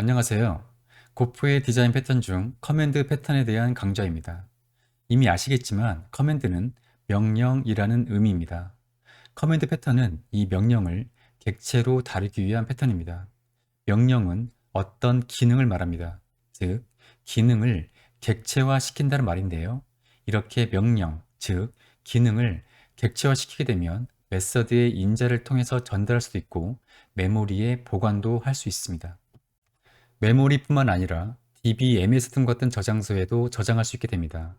안녕하세요. 고프의 디자인 패턴 중 커맨드 패턴에 대한 강좌입니다. 이미 아시겠지만 커맨드는 명령이라는 의미입니다. 커맨드 패턴은 이 명령을 객체로 다루기 위한 패턴입니다. 명령은 어떤 기능을 말합니다. 즉, 기능을 객체화 시킨다는 말인데요. 이렇게 명령, 즉 기능을 객체화 시키게 되면 메서드의 인자를 통해서 전달할 수도 있고 메모리에 보관도 할 수 있습니다. 메모리뿐만 아니라 DB, MS 등 같은 저장소에도 저장할 수 있게 됩니다.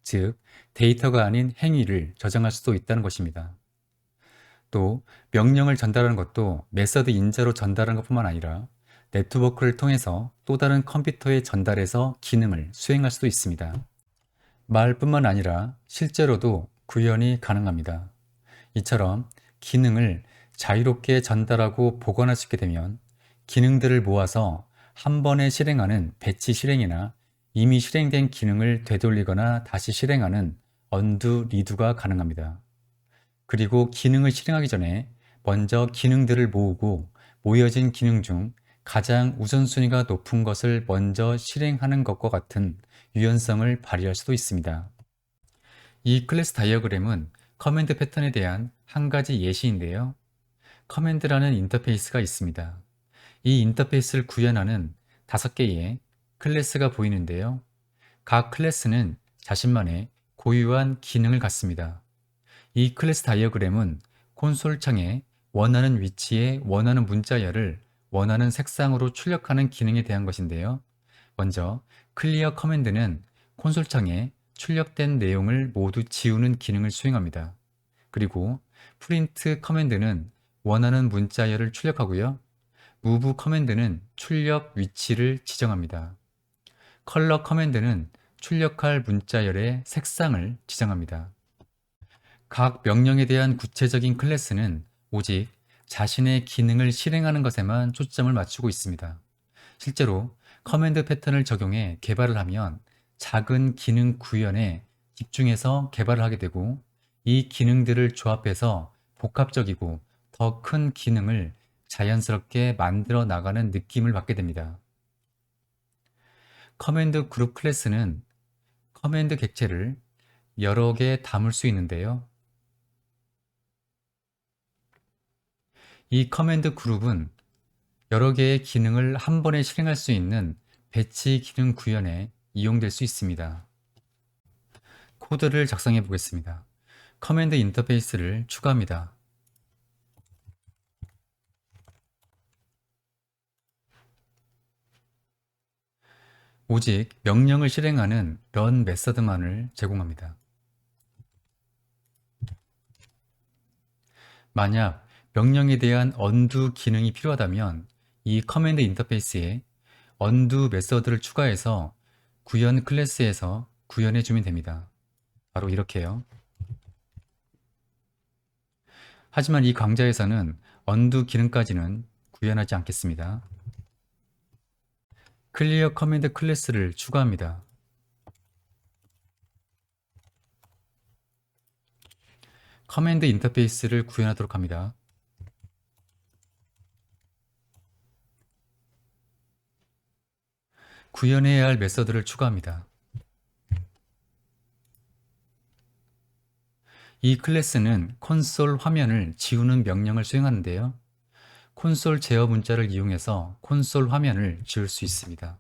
즉, 데이터가 아닌 행위를 저장할 수도 있다는 것입니다. 또 명령을 전달하는 것도 메서드 인자로 전달하는 것뿐만 아니라 네트워크를 통해서 또 다른 컴퓨터에 전달해서 기능을 수행할 수도 있습니다. 말뿐만 아니라 실제로도 구현이 가능합니다. 이처럼 기능을 자유롭게 전달하고 보관할 수 있게 되면 기능들을 모아서 한 번에 실행하는 배치 실행이나 이미 실행된 기능을 되돌리거나 다시 실행하는 언두 리두가 가능합니다. 그리고 기능을 실행하기 전에 먼저 기능들을 모으고 모여진 기능 중 가장 우선순위가 높은 것을 먼저 실행하는 것과 같은 유연성을 발휘할 수도 있습니다. 이 클래스 다이어그램은 커맨드 패턴에 대한 한 가지 예시인데요. 커맨드라는 인터페이스가 있습니다. 이 인터페이스를 구현하는 5개의 클래스가 보이는데요. 각 클래스는 자신만의 고유한 기능을 갖습니다. 이 클래스 다이어그램은 콘솔 창에 원하는 위치에 원하는 문자열을 원하는 색상으로 출력하는 기능에 대한 것인데요. 먼저 클리어 커맨드는 콘솔 창에 출력된 내용을 모두 지우는 기능을 수행합니다. 그리고 프린트 커맨드는 원하는 문자열을 출력하고요. 무브 커맨드는 출력 위치를 지정합니다. 컬러 커맨드는 출력할 문자열의 색상을 지정합니다. 각 명령에 대한 구체적인 클래스는 오직 자신의 기능을 실행하는 것에만 초점을 맞추고 있습니다. 실제로 커맨드 패턴을 적용해 개발을 하면 작은 기능 구현에 집중해서 개발을 하게 되고 이 기능들을 조합해서 복합적이고 더 큰 기능을 자연스럽게 만들어 나가는 느낌을 받게 됩니다. 커맨드 그룹 클래스는 커맨드 객체를 여러 개 담을 수 있는데요. 이 커맨드 그룹은 여러 개의 기능을 한 번에 실행할 수 있는 배치 기능 구현에 이용될 수 있습니다. 코드를 작성해 보겠습니다. 커맨드 인터페이스를 추가합니다. 오직 명령을 실행하는 run 메서드만을 제공합니다. 만약 명령에 대한 undo 기능이 필요하다면 이 커맨드 인터페이스에 undo 메서드를 추가해서 구현 클래스에서 구현해 주면 됩니다. 바로 이렇게요. 하지만 이 강좌에서는 undo 기능까지는 구현하지 않겠습니다. 클리어 커맨드 클래스를 추가합니다. 커맨드 인터페이스를 구현하도록 합니다. 구현해야 할 메서드를 추가합니다. 이 클래스는 콘솔 화면을 지우는 명령을 수행하는데요. 콘솔 제어 문자를 이용해서 콘솔 화면을 지울 수 있습니다.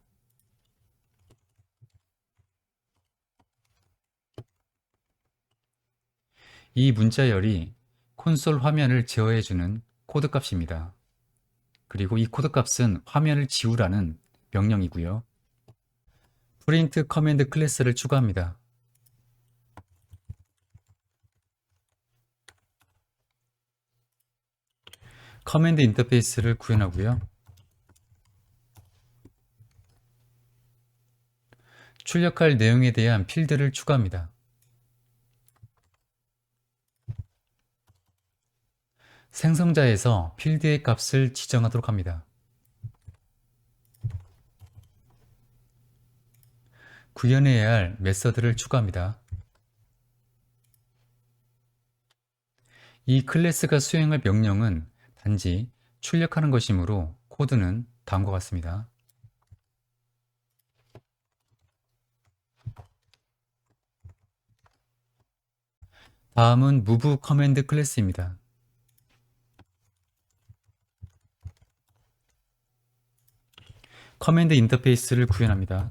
이 문자열이 콘솔 화면을 제어해주는 코드 값입니다. 그리고 이 코드 값은 화면을 지우라는 명령이고요. 프린트 커맨드 클래스를 추가합니다. 커맨드 인터페이스를 구현하고요. 출력할 내용에 대한 필드를 추가합니다. 생성자에서 필드의 값을 지정하도록 합니다. 구현해야 할 메서드를 추가합니다. 이 클래스가 수행할 명령은 단지 출력하는 것이므로 코드는 다음과 같습니다. 다음은 move 커맨드 클래스입니다. 커맨드 인터페이스를 구현합니다.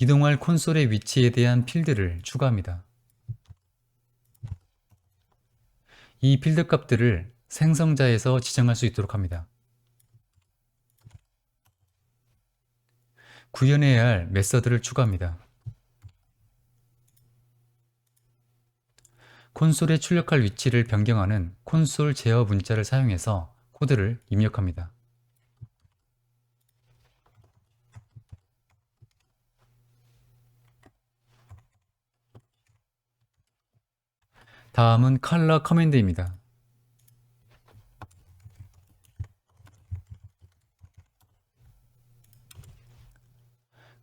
이동할 콘솔의 위치에 대한 필드를 추가합니다. 이 필드 값들을 생성자에서 지정할 수 있도록 합니다. 구현해야 할 메서드를 추가합니다. 콘솔에 출력할 위치를 변경하는 콘솔 제어 문자를 사용해서 코드를 입력합니다. 다음은 컬러 커맨드입니다.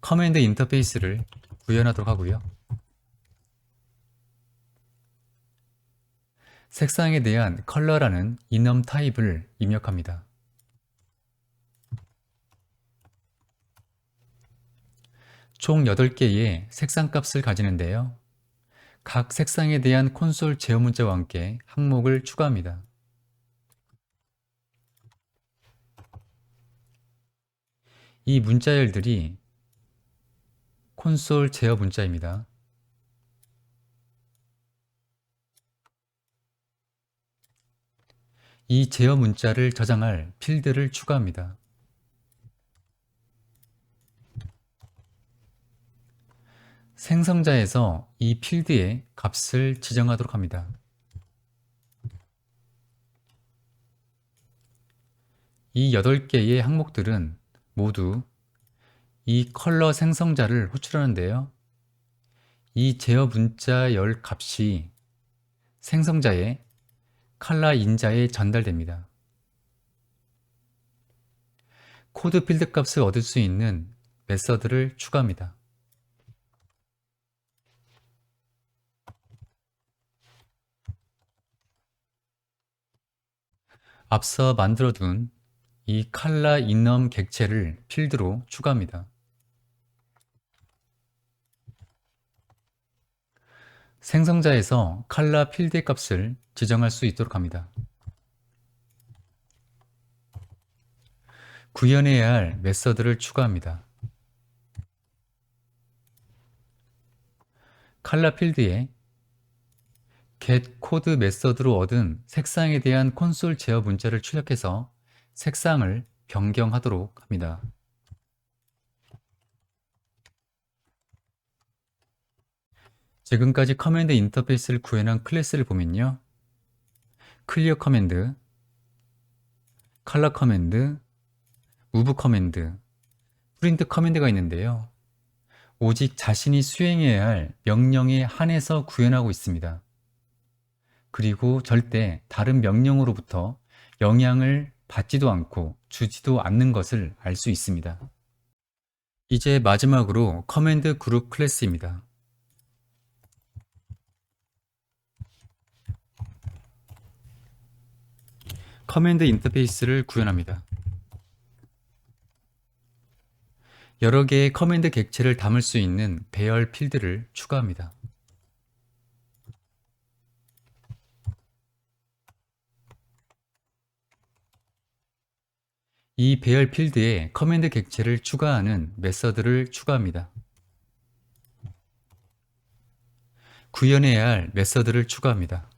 커맨드 인터페이스를 구현하도록 하고요. 색상에 대한 컬러라는 이넘 타입을 입력합니다. 총 8개의 색상 값을 가지는데요. 각 색상에 대한 콘솔 제어 문자와 함께 항목을 추가합니다. 이 문자열들이 콘솔 제어 문자입니다. 이 제어 문자를 저장할 필드를 추가합니다. 생성자에서 이 필드의 값을 지정하도록 합니다. 이 8개의 항목들은 모두 이 컬러 생성자를 호출하는데요. 이 제어 문자 열 값이 생성자의 컬러 인자에 전달됩니다. 코드 필드 값을 얻을 수 있는 메서드를 추가합니다. 앞서 만들어둔 이 컬러 인넘 객체를 필드로 추가합니다. 생성자에서 컬러 필드의 값을 지정할 수 있도록 합니다. 구현해야 할 메서드를 추가합니다. 컬러 필드에 getCode 메서드로 얻은 색상에 대한 콘솔 제어 문자를 출력해서 색상을 변경하도록 합니다. 지금까지 커맨드 인터페이스를 구현한 클래스를 보면요. 클리어 커맨드, 컬러 커맨드, 무브 커맨드, 프린트 커맨드가 있는데요. 오직 자신이 수행해야 할 명령에 한해서 구현하고 있습니다. 그리고 절대 다른 명령으로부터 영향을 받지도 않고 주지도 않는 것을 알 수 있습니다. 이제 마지막으로 커맨드 그룹 클래스입니다. 커맨드 인터페이스를 구현합니다. 여러 개의 커맨드 객체를 담을 수 있는 배열 필드를 추가합니다. 이 배열 필드에 커맨드 객체를 추가하는 메서드를 추가합니다. 구현해야 할 메서드를 추가합니다.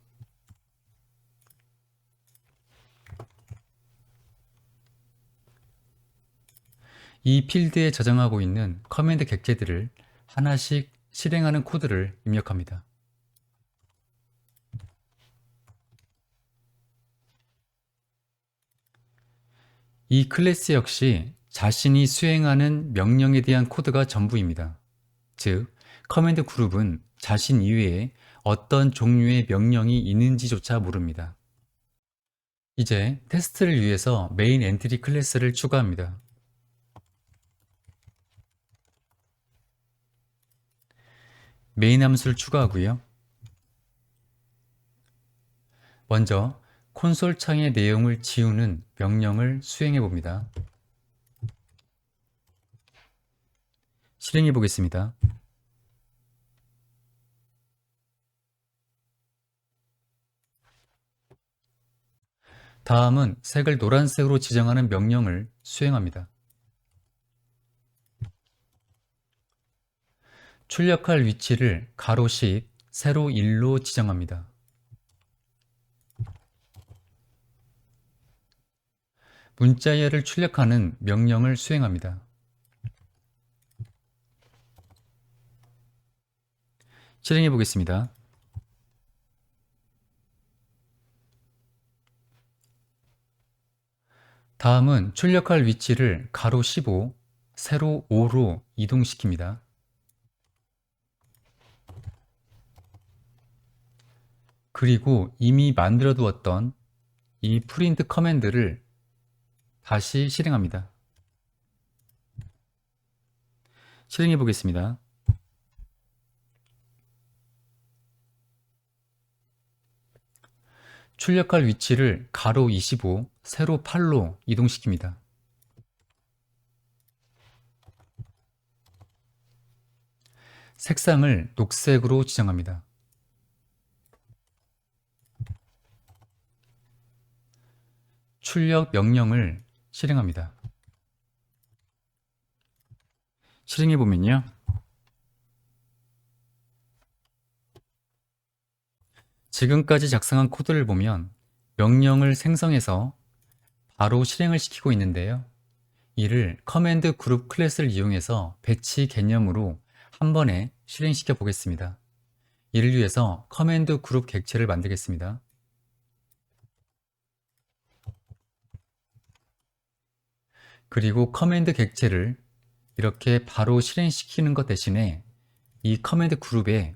이 필드에 저장하고 있는 커맨드 객체들을 하나씩 실행하는 코드를 입력합니다. 이 클래스 역시 자신이 수행하는 명령에 대한 코드가 전부입니다. 즉, 커맨드 그룹은 자신 이외에 어떤 종류의 명령이 있는지조차 모릅니다. 이제 테스트를 위해서 메인 엔티티 클래스를 추가합니다. 메인 함수를 추가하고요. 먼저 콘솔 창의 내용을 지우는 명령을 수행해 봅니다. 실행해 보겠습니다. 다음은 색을 노란색으로 지정하는 명령을 수행합니다. 출력할 위치를 가로 10, 세로 1로 지정합니다. 문자열을 출력하는 명령을 수행합니다. 실행해 보겠습니다. 다음은 출력할 위치를 가로 15, 세로 5로 이동시킵니다. 그리고 이미 만들어 두었던 이 프린트 커맨드를 다시 실행합니다. 실행해 보겠습니다. 출력할 위치를 가로 25, 세로 8로 이동시킵니다. 색상을 녹색으로 지정합니다. 출력 명령을 실행합니다. 실행해 보면요. 지금까지 작성한 코드를 보면 명령을 생성해서 바로 실행을 시키고 있는데요. 이를 커맨드 그룹 클래스를 이용해서 배치 개념으로 한 번에 실행시켜 보겠습니다. 이를 위해서 커맨드 그룹 객체를 만들겠습니다. 그리고 커맨드 객체를 이렇게 바로 실행시키는 것 대신에 이 커맨드 그룹에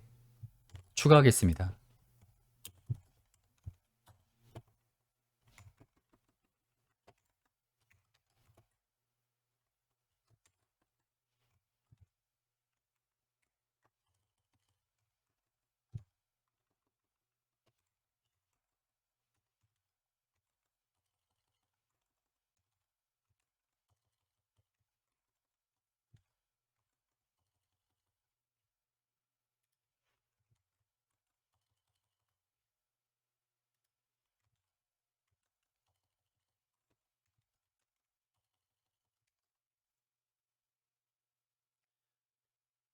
추가하겠습니다.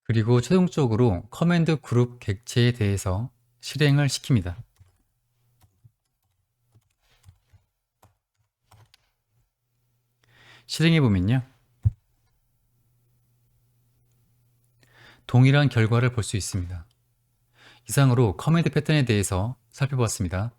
그리고 최종적으로 커맨드 그룹 객체에 대해서 실행을 시킵니다. 실행해 보면요. 동일한 결과를 볼 수 있습니다. 이상으로 커맨드 패턴에 대해서 살펴보았습니다.